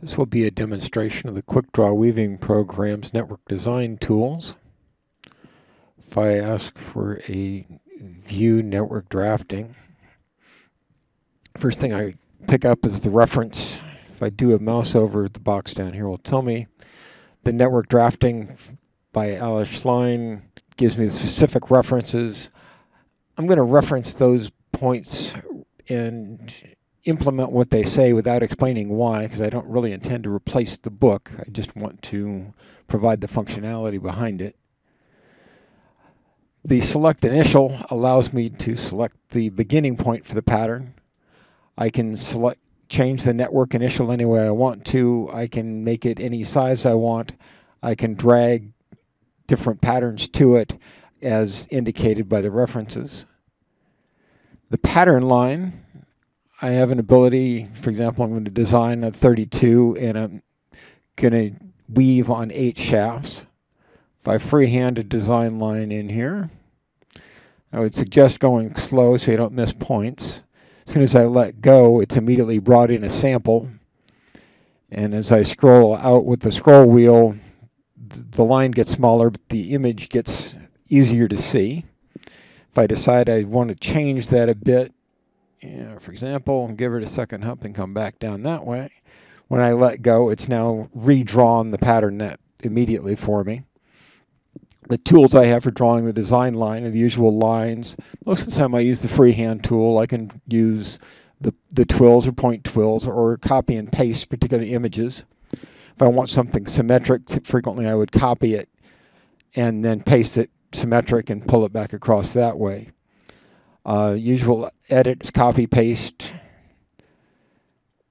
This will be a demonstration of the Quickdraw weaving program's network design tools. If I ask for a view network drafting, first thing I pick up is the reference. If I do a mouse over the box down here, it will tell me the network drafting by Alice Schlein gives me the specific references. I'm going to reference those points and implement what they say without explaining why, because I don't really intend to replace the book. I just want to provide the functionality behind it. The select initial allows me to select the beginning point for the pattern. I can change the network initial any way I want to. I can make it any size I want. I can drag different patterns to it as indicated by the references. The pattern line, I have an ability, for example, I'm going to design a 32 and I'm going to weave on 8 shafts. If I freehand a design line in here, I would suggest going slow so you don't miss points. As soon as I let go, it's immediately brought in a sample. And as I scroll out with the scroll wheel, the line gets smaller, but the image gets easier to see. If I decide I want to change that a bit, for example, give it a second hump and come back down that way. When I let go, it's now redrawn the pattern net immediately for me. The tools I have for drawing the design line are the usual lines. Most of the time I use the Freehand Tool. I can use the twills or point twills or copy and paste particular images. If I want something symmetric, frequently I would copy it and then paste it symmetric and pull it back across that way. Usual edits, copy, paste.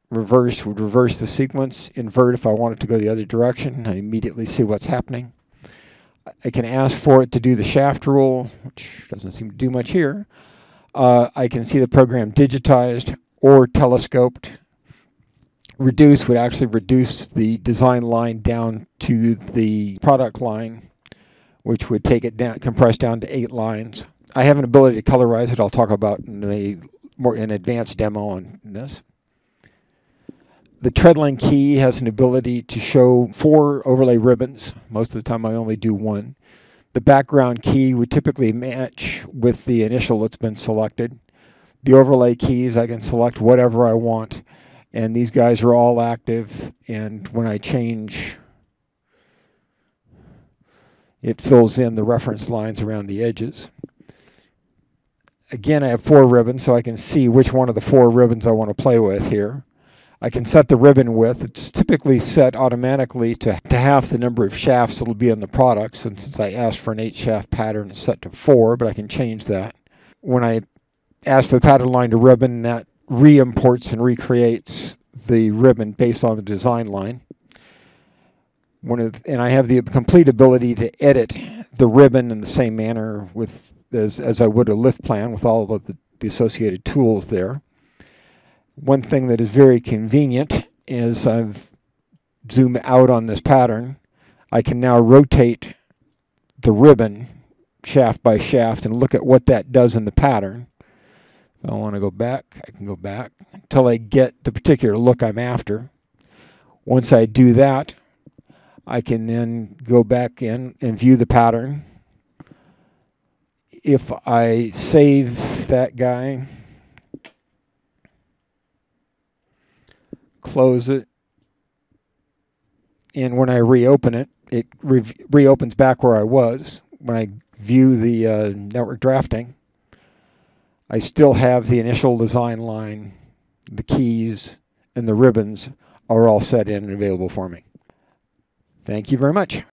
Reverse would reverse the sequence. Invert if I want it to go the other direction. I immediately see what's happening. I can ask for it to do the shaft rule, which doesn't seem to do much here. I can see the program digitized or telescoped. Reduce would actually reduce the design line down to the product line, which would take it down, compress down to 8 lines. I have an ability to colorize it. I'll talk about in an advanced demo on this. The treadline key has an ability to show 4 overlay ribbons. Most of the time I only do 1. The background key would typically match with the initial that's been selected. The overlay keys, I can select whatever I want, and these guys are all active, and when I change, it fills in the reference lines around the edges. Again, I have 4 ribbons, so I can see which one of the 4 ribbons I want to play with here. I can set the ribbon width. It's typically set automatically to half the number of shafts that will be in the product. Since I asked for an 8-shaft pattern, it's set to 4, but I can change that. When I ask for the pattern line to ribbon, that re-imports and recreates the ribbon based on the design line. And I have the complete ability to edit the ribbon in the same manner as I would a lift plan with all of the associated tools there. One thing that is very convenient is I've zoomed out on this pattern. I can now rotate the ribbon shaft by shaft and look at what that does in the pattern. If I want to go back, I can go back until I get the particular look I'm after. Once I do that, I can then go back in and view the pattern. If I save that guy, close it, and when I reopen it, it reopens back where I was. When I view the network drafting, I still have the initial design line, the keys, and the ribbons are all set in and available for me. Thank you very much.